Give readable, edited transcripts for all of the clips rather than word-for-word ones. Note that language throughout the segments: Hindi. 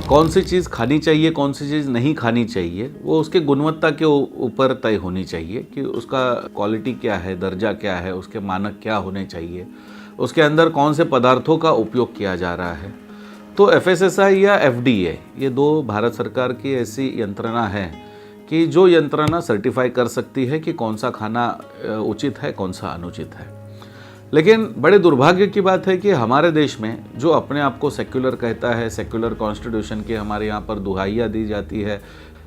कौन सी चीज़ खानी चाहिए, कौन सी चीज़ नहीं खानी चाहिए, वो उसके गुणवत्ता के ऊपर तय होनी चाहिए कि उसका क्वालिटी क्या है, दर्जा क्या है, उसके मानक क्या होने चाहिए, उसके अंदर कौन से पदार्थों का उपयोग किया जा रहा है। तो FSSAI या FDA ये दो भारत सरकार की ऐसी यंत्रणा है कि जो यंत्रणा सर्टिफाई कर सकती है कि कौन सा खाना उचित है, कौन सा अनुचित है। लेकिन बड़े दुर्भाग्य की बात है कि हमारे देश में जो अपने आप को सेक्युलर कहता है, सेक्युलर कॉन्स्टिट्यूशन की हमारे यहाँ पर दुहाइयाँ दी जाती है,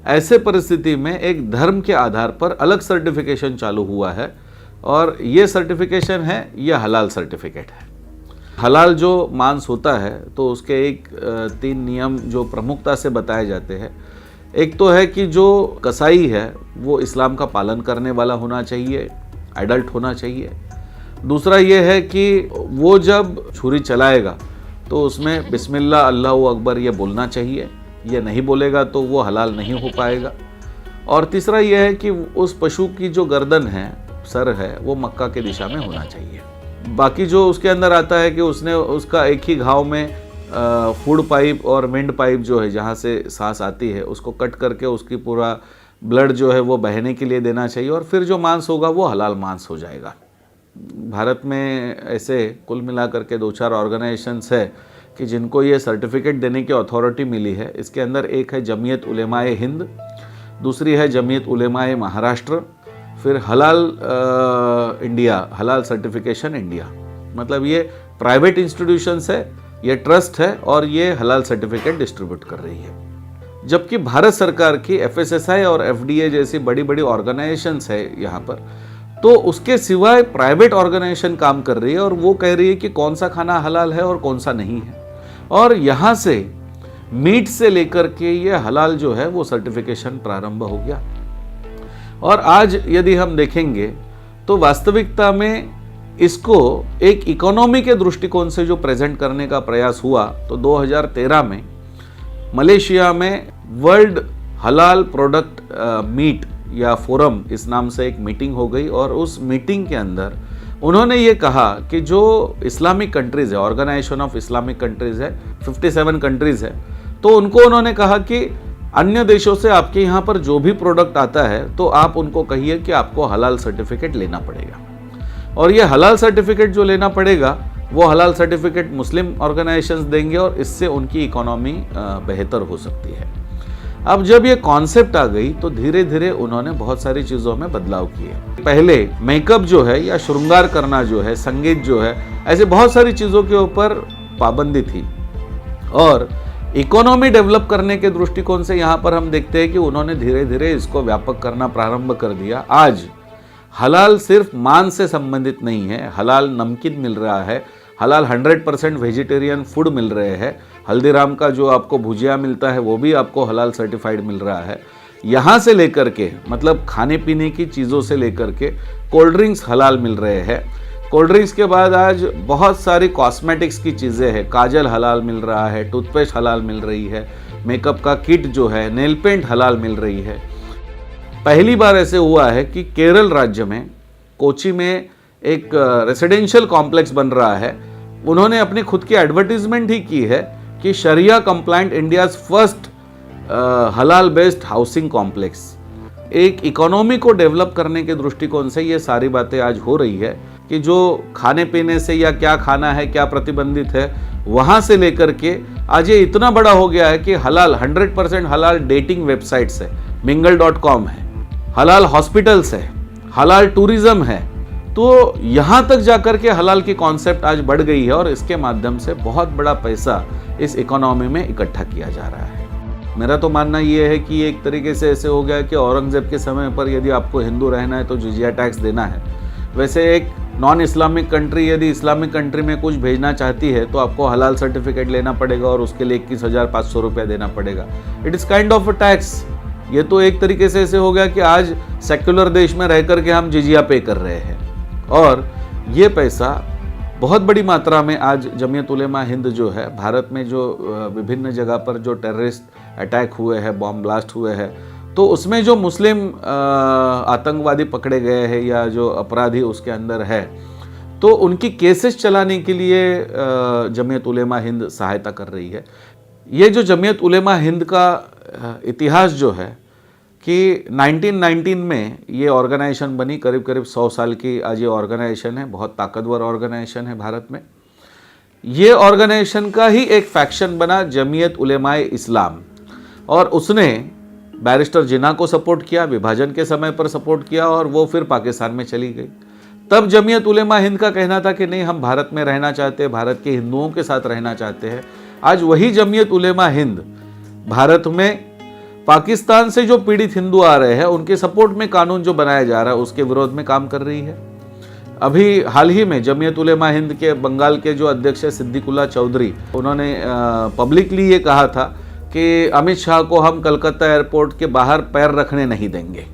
ऐसे परिस्थिति में एक धर्म के आधार पर अलग सर्टिफिकेशन चालू हुआ है और ये सर्टिफिकेशन है, ये हलाल सर्टिफिकेट है। हलाल जो मांस होता है तो उसके एक 3 नियम जो प्रमुखता से बताए जाते हैं। एक तो है कि जो कसाई है वो इस्लाम का पालन करने वाला होना चाहिए, एडल्ट होना चाहिए। दूसरा ये है कि वो जब छुरी चलाएगा तो उसमें बिस्मिल्लाह अल्लाहु अकबर ये बोलना चाहिए, ये नहीं बोलेगा तो वो हलाल नहीं हो पाएगा। और तीसरा ये है कि उस पशु की जो गर्दन है, सर है, वो मक्का की दिशा में होना चाहिए। बाकी जो उसके अंदर आता है कि उसने उसका एक ही घाव में फूड पाइप और विंड पाइप जो है जहाँ से सांस आती है उसको कट करके उसकी पूरा ब्लड जो है वो बहने के लिए देना चाहिए और फिर जो मांस होगा वो हलाल मांस हो जाएगा। भारत में ऐसे कुल मिलाकर के 2-4 ऑर्गेनाइजेशंस है कि जिनको ये सर्टिफिकेट देने की अथॉरिटी मिली है। इसके अंदर एक है जमीयत उलेमाए हिंद, दूसरी है जमीयत उलेमाए महाराष्ट्र, फिर हलाल इंडिया, हलाल सर्टिफिकेशन इंडिया। मतलब ये प्राइवेट इंस्टीट्यूशंस है, ये ट्रस्ट है और ये हलाल सर्टिफिकेट डिस्ट्रीब्यूट कर रही है। जबकि भारत सरकार की FSSAI और FDA जैसी बड़ी बड़ी ऑर्गेनाइजेशंस है यहाँ पर, तो उसके सिवाय प्राइवेट ऑर्गेनाइजेशन काम कर रही है और वो कह रही है कि कौन सा खाना हलाल है और कौन सा नहीं है। और यहाँ से मीट से लेकर के ये हलाल जो है वो सर्टिफिकेशन प्रारंभ हो गया। और आज यदि हम देखेंगे तो वास्तविकता में इसको एक इकोनॉमी के दृष्टिकोण से जो प्रेजेंट करने का प्रयास हुआ तो 2013 में मलेशिया में वर्ल्ड हलाल प्रोडक्ट मीट या फोरम इस नाम से एक मीटिंग हो गई और उस मीटिंग के अंदर उन्होंने ये कहा कि जो इस्लामिक कंट्रीज़ है, ऑर्गेनाइजेशन ऑफ इस्लामिक कंट्रीज़ है, 57 कंट्रीज़ है, तो उनको उन्होंने कहा कि अन्य देशों से आपके यहाँ पर जो भी प्रोडक्ट आता है तो आप उनको कहिए कि आपको हलाल सर्टिफिकेट लेना पड़ेगा। और ये हलाल सर्टिफिकेट जो लेना पड़ेगा वो हलाल सर्टिफिकेट मुस्लिम ऑर्गेनाइजेशंस देंगे और इससे उनकी इकोनॉमी बेहतर हो सकती है। अब जब ये कॉन्सेप्ट आ गई तो धीरे धीरे उन्होंने बहुत सारी चीज़ों में बदलाव किए। पहले मेकअप जो है या श्रृंगार करना जो है, संगीत जो है, ऐसे बहुत सारी चीज़ों के ऊपर पाबंदी थी। और इकोनॉमी डेवलप करने के दृष्टिकोण से यहाँ पर हम देखते हैं कि उन्होंने धीरे धीरे इसको व्यापक करना प्रारंभ कर दिया। आज हलाल सिर्फ मांस से संबंधित नहीं है, हलाल नमकीन मिल रहा है, हलाल 100% वेजिटेरियन फूड मिल रहे हैं। हल्दीराम का जो आपको भुजिया मिलता है वो भी आपको हलाल सर्टिफाइड मिल रहा है। यहाँ से लेकर के मतलब खाने पीने की चीज़ों से लेकर के कोल्ड ड्रिंक्स हलाल मिल रहे हैं। कोल्ड ड्रिंक्स के बाद आज बहुत सारी कॉस्मेटिक्स की चीज़ें हैं, काजल हलाल मिल रहा है, टूथपेस्ट हलाल मिल रही है, मेकअप का किट जो है, नेल पेंट हलाल मिल रही है। पहली बार ऐसे हुआ है कि केरल राज्य में कोची में एक रेसिडेंशियल कॉम्प्लेक्स बन रहा है। उन्होंने अपनी खुद की एडवर्टीजमेंट ही की है कि शरिया कंप्लाइंट इंडियाज फर्स्ट हलाल बेस्ड हाउसिंग कॉम्प्लेक्स। एक इकोनॉमी को डेवलप करने के दृष्टिकोण से ये सारी बातें आज हो रही है कि जो खाने पीने से या क्या खाना है, क्या प्रतिबंधित है, वहाँ से लेकर के आज ये इतना बड़ा हो गया है कि हलाल 100% हलाल डेटिंग वेबसाइट्स है, mingle.com है, हलाल हॉस्पिटल्स है, हलाल टूरिज्म है। तो यहाँ तक जाकर के हलाल की कॉन्सेप्ट आज बढ़ गई है और इसके माध्यम से बहुत बड़ा पैसा इस इकोनॉमी में इकट्ठा किया जा रहा है। मेरा तो मानना ये है कि एक तरीके से ऐसे हो गया कि औरंगजेब के समय पर यदि आपको हिंदू रहना है तो जिजिया टैक्स देना है, वैसे एक नॉन इस्लामिक कंट्री यदि इस्लामिक कंट्री में कुछ भेजना चाहती है तो आपको हलाल सर्टिफिकेट लेना पड़ेगा और उसके लिए 21,500 रुपया देना पड़ेगा। It is kind of a tax. ये तो एक तरीके से ऐसे हो गया कि आज सेक्युलर देश में रह करके हम जिजिया पे कर रहे हैं और ये पैसा बहुत बड़ी मात्रा में आज जमीयत उलेमा हिंद जो है, भारत में जो विभिन्न जगह पर जो टेररिस्ट अटैक हुए हैं, बॉम्ब ब्लास्ट हुए हैं, तो उसमें जो मुस्लिम आतंकवादी पकड़े गए हैं या जो अपराधी उसके अंदर है, तो उनकी केसेस चलाने के लिए जमीयत उलेमा हिंद सहायता कर रही है। ये जो जमीयत उलेमा हिंद का इतिहास जो है कि 1919 में ये ऑर्गेनाइजेशन बनी, करीब करीब 100 साल की आज ये ऑर्गेनाइजेशन है, बहुत ताकतवर ऑर्गेनाइजेशन है भारत में। ये ऑर्गेनाइजेशन का ही एक फैक्शन बना जमीयत उलेमाए इस्लाम, और उसने बैरिस्टर जिन्ना को सपोर्ट किया, विभाजन के समय पर सपोर्ट किया, और वो फिर पाकिस्तान में चली गई। तब जमीयत उलेमा हिंद का कहना था कि नहीं, हम भारत में रहना चाहते हैं, भारत के हिंदुओं के साथ रहना चाहते हैं। आज वही जमीयत उलेमा हिंद भारत में पाकिस्तान से जो पीड़ित हिंदू आ रहे हैं उनके सपोर्ट में कानून जो बनाया जा रहा है उसके विरोध में काम कर रही है। अभी हाल ही में जमीयत उलेमा हिंद के बंगाल के जो अध्यक्ष है सिद्दीकुल्लाह चौधरी, उन्होंने पब्लिकली ये कहा था कि अमित शाह को हम कलकत्ता एयरपोर्ट के बाहर पैर रखने नहीं देंगे।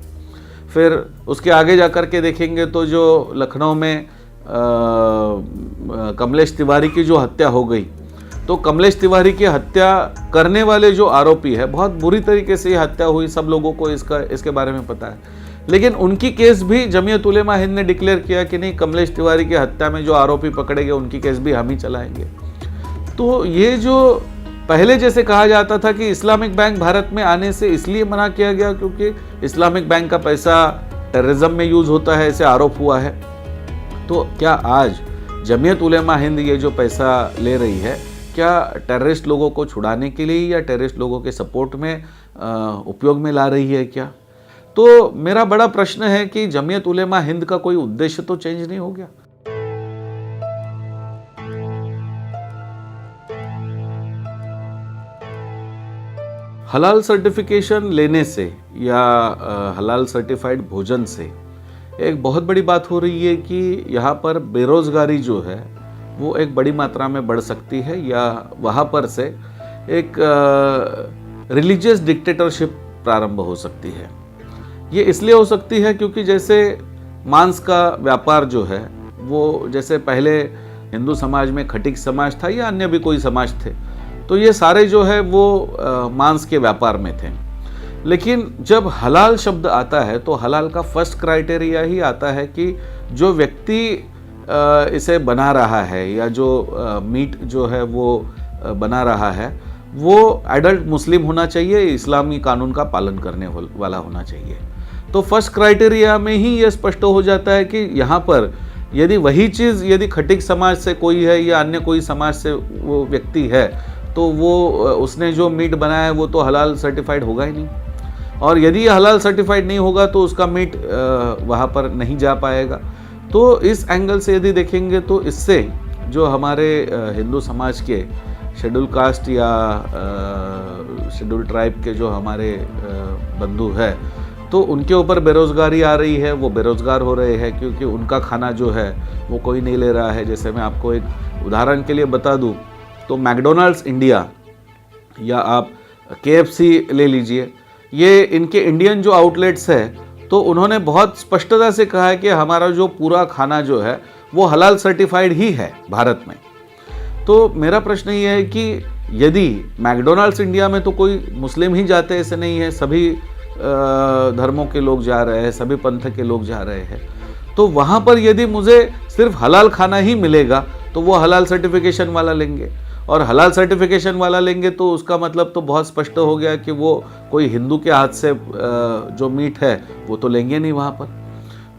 फिर उसके आगे जाकर के देखेंगे तो जो लखनऊ में कमलेश तिवारी की जो हत्या हो गई, तो कमलेश तिवारी की हत्या करने वाले जो आरोपी है, बहुत बुरी तरीके से ये हत्या हुई, सब लोगों को इसके बारे में पता है, लेकिन उनकी केस भी जमीयत उलेमा हिंद ने डिक्लेयर किया कि नहीं, कमलेश तिवारी की हत्या में जो आरोपी पकड़े गए उनकी केस भी हम ही चलाएंगे। तो ये जो पहले जैसे कहा जाता था कि इस्लामिक बैंक भारत में आने से इसलिए मना किया गया क्योंकि इस्लामिक बैंक का पैसा टेररिज्म में यूज होता है, ऐसे आरोप हुआ है, तो क्या आज जमीयत उलेमा हिंद ये जो पैसा ले रही है, क्या टेररिस्ट लोगों को छुड़ाने के लिए या टेररिस्ट लोगों के सपोर्ट में उपयोग में ला रही है क्या? तो मेरा बड़ा प्रश्न है कि जमीयत उलेमा हिंद का कोई उद्देश्य तो चेंज नहीं हो गया। हलाल सर्टिफिकेशन लेने से या हलाल सर्टिफाइड भोजन से एक बहुत बड़ी बात हो रही है कि यहाँ पर बेरोजगारी जो है वो एक बड़ी मात्रा में बढ़ सकती है, या वहाँ पर से एक रिलीजियस डिक्टेटरशिप प्रारंभ हो सकती है। ये इसलिए हो सकती है क्योंकि जैसे मांस का व्यापार जो है वो, जैसे पहले हिंदू समाज में खटीक समाज था या अन्य भी कोई समाज थे, तो ये सारे जो है वो मांस के व्यापार में थे। लेकिन जब हलाल शब्द आता है तो हलाल का फर्स्ट क्राइटेरिया ही आता है कि जो व्यक्ति इसे बना रहा है या जो मीट जो है वो बना रहा है वो एडल्ट मुस्लिम होना चाहिए, इस्लामी कानून का पालन करने वाला होना चाहिए। तो फर्स्ट क्राइटेरिया में ही ये स्पष्ट हो जाता है कि यहाँ पर यदि वही चीज़ यदि खटीक समाज से कोई है या अन्य कोई समाज से वो व्यक्ति है, तो वो उसने जो मीट बनाया है वो तो हलाल सर्टिफाइड होगा ही नहीं, और यदि ये हलाल सर्टिफाइड नहीं होगा तो उसका मीट वहाँ पर नहीं जा paएगा। तो इस एंगल से यदि देखेंगे तो इससे जो हमारे हिंदू समाज के शेड्यूल कास्ट या शेड्यूल ट्राइब के जो हमारे बंधु है, तो उनके ऊपर बेरोज़गारी आ रही है, वो बेरोज़गार हो रहे हैं क्योंकि उनका खाना जो है वो कोई नहीं ले रहा है। जैसे मैं आपको एक उदाहरण के लिए बता दूं तो मैकडोनल्ड्स इंडिया या आप KFC ले लीजिए, ये इनके इंडियन जो आउटलेट्स है, तो उन्होंने बहुत स्पष्टता से कहा है कि हमारा जो पूरा खाना जो है वो हलाल सर्टिफाइड ही है भारत में। तो मेरा प्रश्न ये है कि यदि मैकडोनल्ड्स इंडिया में तो कोई मुस्लिम ही जाते, ऐसे नहीं है, सभी धर्मों के लोग जा रहे हैं, सभी पंथ के लोग जा रहे हैं, तो वहाँ पर यदि मुझे सिर्फ हलाल खाना ही मिलेगा तो वो हलाल सर्टिफिकेशन वाला लेंगे, और हलाल सर्टिफिकेशन वाला लेंगे तो उसका मतलब तो बहुत स्पष्ट हो गया कि वो कोई हिंदू के हाथ से जो मीट है वो तो लेंगे नहीं वहाँ पर।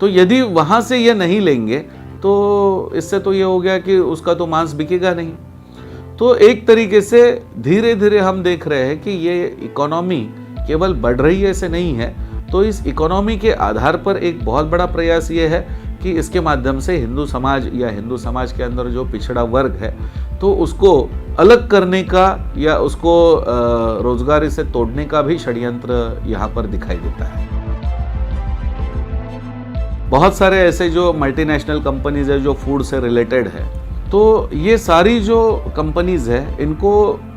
तो यदि वहाँ से ये नहीं लेंगे तो इससे तो ये हो गया कि उसका तो मांस बिकेगा नहीं। तो एक तरीके से धीरे धीरे हम देख रहे हैं कि ये इकोनॉमी केवल बढ़ रही है, ऐसे नहीं है। तो इस इकोनॉमी के आधार पर एक बहुत बड़ा प्रयास ये है कि इसके माध्यम से हिंदू समाज या हिंदू समाज के अंदर जो पिछड़ा वर्ग है तो उसको अलग करने का या उसको रोजगारी से तोड़ने का भी षड्यंत्र यहाँ पर दिखाई देता है। बहुत सारे ऐसे जो मल्टीनेशनल कंपनीज है जो फूड से रिलेटेड है, तो ये सारी जो कंपनीज है इनको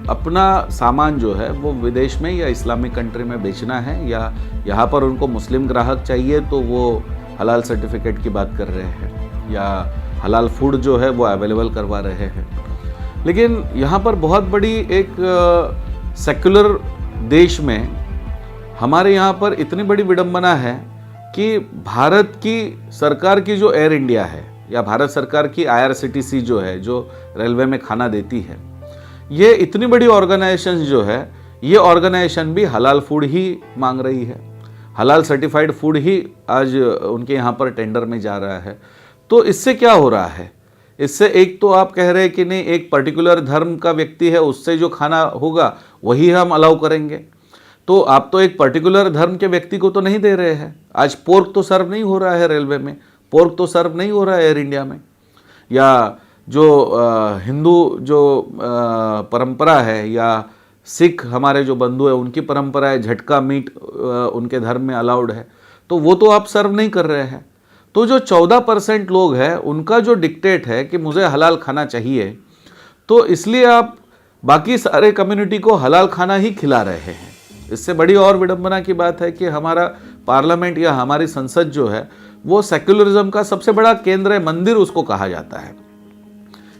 अपना सामान जो है वो विदेश में या इस्लामिक कंट्री में बेचना है, या यहाँ पर उनको मुस्लिम ग्राहक चाहिए तो वो हलाल सर्टिफिकेट की बात कर रहे हैं या हलाल फूड जो है वो अवेलेबल करवा रहे हैं। लेकिन यहाँ पर बहुत बड़ी एक सेक्युलर देश में हमारे यहाँ पर इतनी बड़ी विडंबना है कि भारत की सरकार की जो एयर इंडिया है या भारत सरकार की IRCTC जो है, जो रेलवे में खाना देती है, ये इतनी बड़ी ऑर्गेनाइजेशन जो है, ये ऑर्गेनाइजेशन भी हलाल फूड ही मांग रही है, हलाल सर्टिफाइड फूड ही आज उनके यहाँ पर टेंडर में जा रहा है। तो इससे क्या हो रहा है? इससे एक तो आप कह रहे हैं कि नहीं, एक पर्टिकुलर धर्म का व्यक्ति है, उससे जो खाना होगा वही हम अलाउ करेंगे। तो आप तो एक पर्टिकुलर धर्म के व्यक्ति को तो नहीं दे रहे हैं। आज पोर्क तो सर्व नहीं हो रहा है रेलवे में, पोर्क तो सर्व नहीं हो रहा है एयर इंडिया में, या जो हिंदू जो परंपरा है या सिख हमारे जो बंधु है उनकी परंपरा है, झटका मीट उनके धर्म में अलाउड है, तो वो तो आप सर्व नहीं कर रहे हैं। तो जो 14% लोग हैं उनका जो डिक्टेट है कि मुझे हलाल खाना चाहिए, तो इसलिए आप बाकी सारे कम्युनिटी को हलाल खाना ही खिला रहे हैं। इससे बड़ी और विडंबना की बात है कि हमारा पार्लियामेंट या हमारी संसद जो है वो सेक्युलरिज्म का सबसे बड़ा केंद्र है, मंदिर उसको कहा जाता है।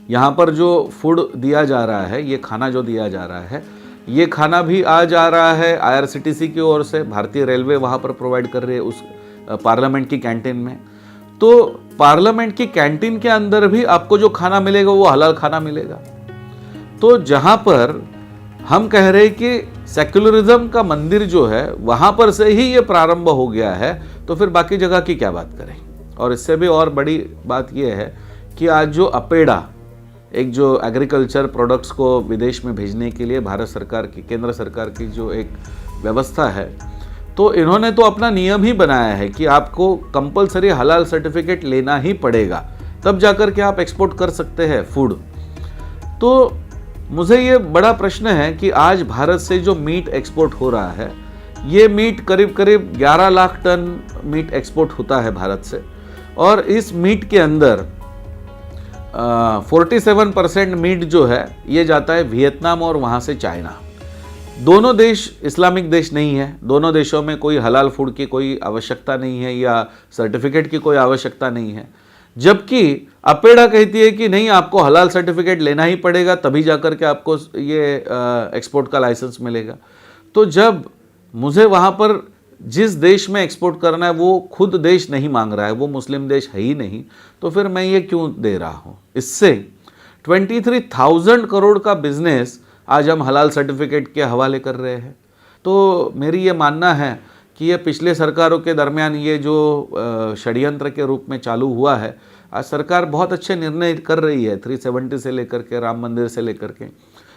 यहाँ पर जो फूड दिया जा रहा है, ये खाना जो दिया जा रहा है, ये खाना भी आ जा रहा है IRCTC की ओर से, भारतीय रेलवे वहाँ पर प्रोवाइड कर रही है उस पार्लियामेंट की कैंटीन में। तो पार्लियामेंट की कैंटीन के अंदर भी आपको जो खाना मिलेगा वो हलाल खाना मिलेगा। तो जहाँ पर हम कह रहे हैं कि सेक्युलरिज्म का मंदिर जो है वहाँ पर से ही ये प्रारंभ हो गया है, तो फिर बाकी जगह की क्या बात करें। और इससे भी और बड़ी बात ये है कि आज जो अपेडा, एक जो एग्रीकल्चर प्रोडक्ट्स को विदेश में भेजने के लिए भारत सरकार की, केंद्र सरकार की जो एक व्यवस्था है, तो इन्होंने तो अपना नियम ही बनाया है कि आपको कंपलसरी हलाल सर्टिफिकेट लेना ही पड़ेगा, तब जाकर के आप एक्सपोर्ट कर सकते हैं फूड। तो मुझे ये बड़ा प्रश्न है कि आज भारत से जो मीट एक्सपोर्ट हो रहा है, ये मीट करीब करीब 11 लाख टन मीट एक्सपोर्ट होता है भारत से, और इस मीट के अंदर 47% मीट जो है ये जाता है वियतनाम और वहाँ से चाइना। दोनों देश इस्लामिक देश नहीं है, दोनों देशों में कोई हलाल फूड की कोई आवश्यकता नहीं है या सर्टिफिकेट की कोई आवश्यकता नहीं है, जबकि अपेडा कहती है कि नहीं, आपको हलाल सर्टिफिकेट लेना ही पड़ेगा, तभी जाकर के आपको ये एक्सपोर्ट का लाइसेंस मिलेगा। तो जब मुझे वहाँ पर जिस देश में एक्सपोर्ट करना है वो खुद देश नहीं मांग रहा है, वो मुस्लिम देश है ही नहीं, तो फिर मैं ये क्यों दे रहा हूँ। इससे 23,000 करोड़ का बिजनेस आज हम हलाल सर्टिफिकेट के हवाले कर रहे हैं। तो मेरी ये मानना है कि ये पिछले सरकारों के दरमियान ये जो षड्यंत्र के रूप में चालू हुआ है, आज सरकार बहुत अच्छे निर्णय कर रही है, 370 से लेकर के, राम मंदिर से लेकर के,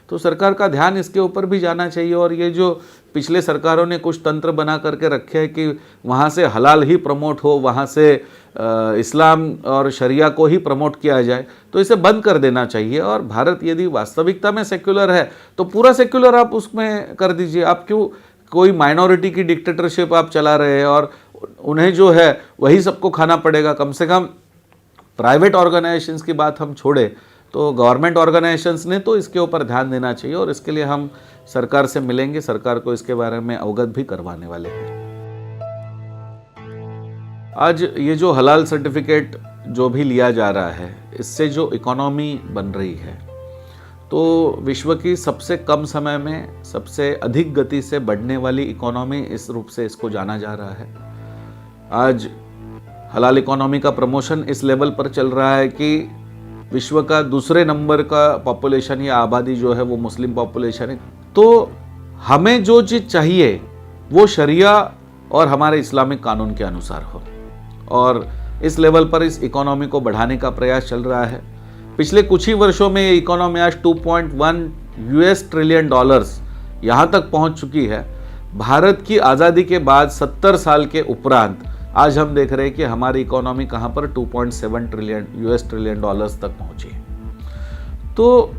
तो सरकार का ध्यान इसके ऊपर भी जाना चाहिए। और ये जो पिछले सरकारों ने कुछ तंत्र बना करके रखे हैं कि वहाँ से हलाल ही प्रमोट हो, वहाँ से इस्लाम और शरिया को ही प्रमोट किया जाए, तो इसे बंद कर देना चाहिए। और भारत यदि वास्तविकता में सेक्युलर है तो पूरा सेक्युलर आप उसमें कर दीजिए। आप क्यों कोई माइनॉरिटी की डिक्टेटरशिप आप चला रहे हैं और उन्हें जो है वही सबको खाना पड़ेगा। कम से कम प्राइवेट ऑर्गेनाइजेशंस की बात हम छोड़े तो गवर्नमेंट ऑर्गेनाइजेशंस ने तो इसके ऊपर ध्यान देना चाहिए, और इसके लिए हम सरकार से मिलेंगे, सरकार को इसके बारे में अवगत भी करवाने वाले हैं। आज ये जो हलाल सर्टिफिकेट जो भी लिया जा रहा है, इससे जो इकोनॉमी बन रही है, तो विश्व की सबसे कम समय में सबसे अधिक गति से बढ़ने वाली इकोनॉमी इस रूप से इसको जाना जा रहा है। आज हलाल इकोनॉमी का प्रमोशन इस लेवल पर चल रहा है कि विश्व का दूसरे नंबर का पॉपुलेशन या आबादी जो है वो मुस्लिम पॉपुलेशन है। तो हमें जो चीज़ चाहिए वो शरिया और हमारे इस्लामिक कानून के अनुसार हो, और इस लेवल पर इस इकोनॉमी को बढ़ाने का प्रयास चल रहा है। पिछले कुछ ही वर्षों में ये इकोनॉमी आज $2.1 ट्रिलियन यहाँ तक पहुंच चुकी है। भारत की आज़ादी के बाद 70 साल के उपरांत आज हम देख रहे हैं कि हमारी इकोनॉमी कहां पर 2.7 ट्रिलियन तक पहुंची है। तो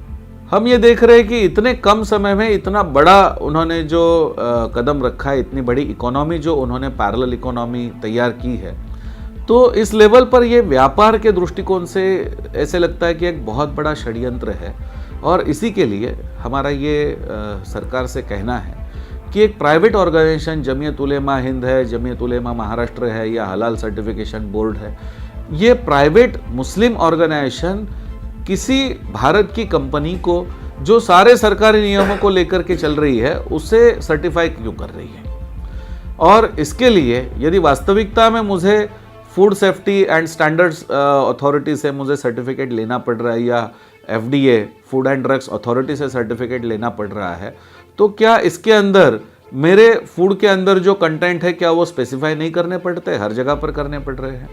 हम ये देख रहे हैं कि इतने कम समय में इतना बड़ा उन्होंने जो कदम रखा है, इतनी बड़ी इकोनॉमी जो उन्होंने पैरेलल इकोनॉमी तैयार की है, तो इस लेवल पर ये व्यापार के दृष्टिकोण से ऐसे लगता है कि एक बहुत बड़ा षड्यंत्र है। और इसी के लिए हमारा ये सरकार से कहना है कि एक प्राइवेट ऑर्गेनाइजेशन जमीयत उलेमा हिंद है, जमीयत उलेमा महाराष्ट्र है या हलाल सर्टिफिकेशन बोर्ड है, ये प्राइवेट मुस्लिम ऑर्गेनाइजेशन किसी भारत की कंपनी को जो सारे सरकारी नियमों को लेकर के चल रही है उसे सर्टिफाई क्यों कर रही है। और इसके लिए यदि वास्तविकता में मुझे food safety and standards authority से मुझे सर्टिफिकेट लेना पड़ रहा है या FDA food and drugs authority से सर्टिफिकेट लेना पड़ रहा है, तो क्या इसके अंदर मेरे फूड के अंदर जो कंटेंट है क्या वो स्पेसिफाई नहीं करने पड़ते, हर जगह पर करने पड़ रहे हैं।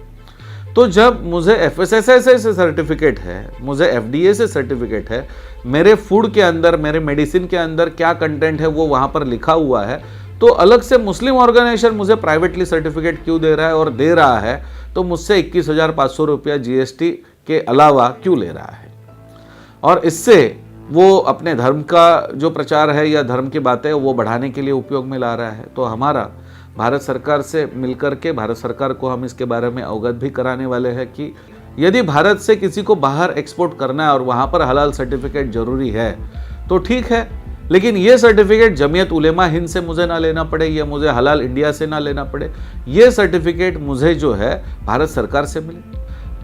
तो जब मुझे FSSAI से सर्टिफिकेट है, मुझे FDA से सर्टिफिकेट है, मेरे फूड के अंदर, मेरे मेडिसिन के अंदर क्या कंटेंट है वो वहाँ पर लिखा हुआ है, तो अलग से मुस्लिम ऑर्गेनाइजेशन मुझे प्राइवेटली सर्टिफिकेट क्यों दे रहा है, और दे रहा है तो मुझसे 21,500 रुपया GST के अलावा क्यों ले रहा है। और इससे वो अपने धर्म का जो प्रचार है या धर्म की बातें वो बढ़ाने के लिए उपयोग में ला रहा है। तो हमारा भारत सरकार से मिलकर के भारत सरकार को हम इसके बारे में अवगत भी कराने वाले हैं कि यदि भारत से किसी को बाहर एक्सपोर्ट करना है और वहाँ पर हलाल सर्टिफिकेट ज़रूरी है तो ठीक है, लेकिन ये सर्टिफिकेट जमीयत उलेमा हिंद से मुझे ना लेना पड़े, या मुझे हलाल इंडिया से ना लेना पड़े, ये सर्टिफिकेट मुझे जो है भारत सरकार से मिले।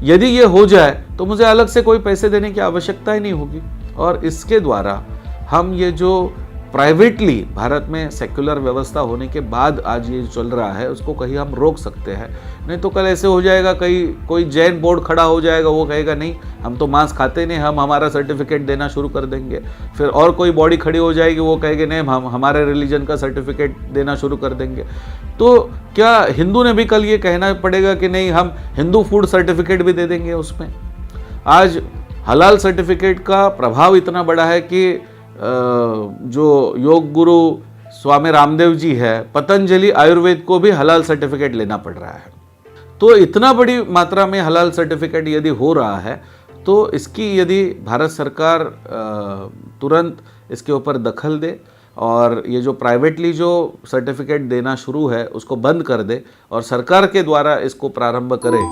यदि ये हो जाए तो मुझे अलग से कोई पैसे देने की आवश्यकता ही नहीं होगी, और इसके द्वारा हम ये जो प्राइवेटली भारत में सेक्युलर व्यवस्था होने के बाद आज ये चल रहा है उसको कहीं हम रोक सकते हैं। नहीं तो कल ऐसे हो जाएगा, कहीं कोई जैन बोर्ड खड़ा हो जाएगा, वो कहेगा नहीं हम तो मांस खाते नहीं, हम हमारा सर्टिफिकेट देना शुरू कर देंगे। फिर और कोई बॉडी खड़ी हो जाएगी, वो कहेगी नहीं हम हमारे रिलीजन का सर्टिफिकेट देना शुरू कर देंगे। तो क्या हिंदू ने भी कल ये कहना पड़ेगा कि नहीं हम हिंदू फूड सर्टिफिकेट भी दे देंगे उसमें। आज हलाल सर्टिफिकेट का प्रभाव इतना बड़ा है कि जो योग गुरु स्वामी रामदेव जी है, पतंजलि आयुर्वेद को भी हलाल सर्टिफिकेट लेना पड़ रहा है। तो इतना बड़ी मात्रा में हलाल सर्टिफिकेट यदि हो रहा है तो इसकी यदि भारत सरकार तुरंत इसके ऊपर दखल दे और ये जो प्राइवेटली जो सर्टिफिकेट देना शुरू है उसको बंद कर दे और सरकार के द्वारा इसको प्रारंभ करे।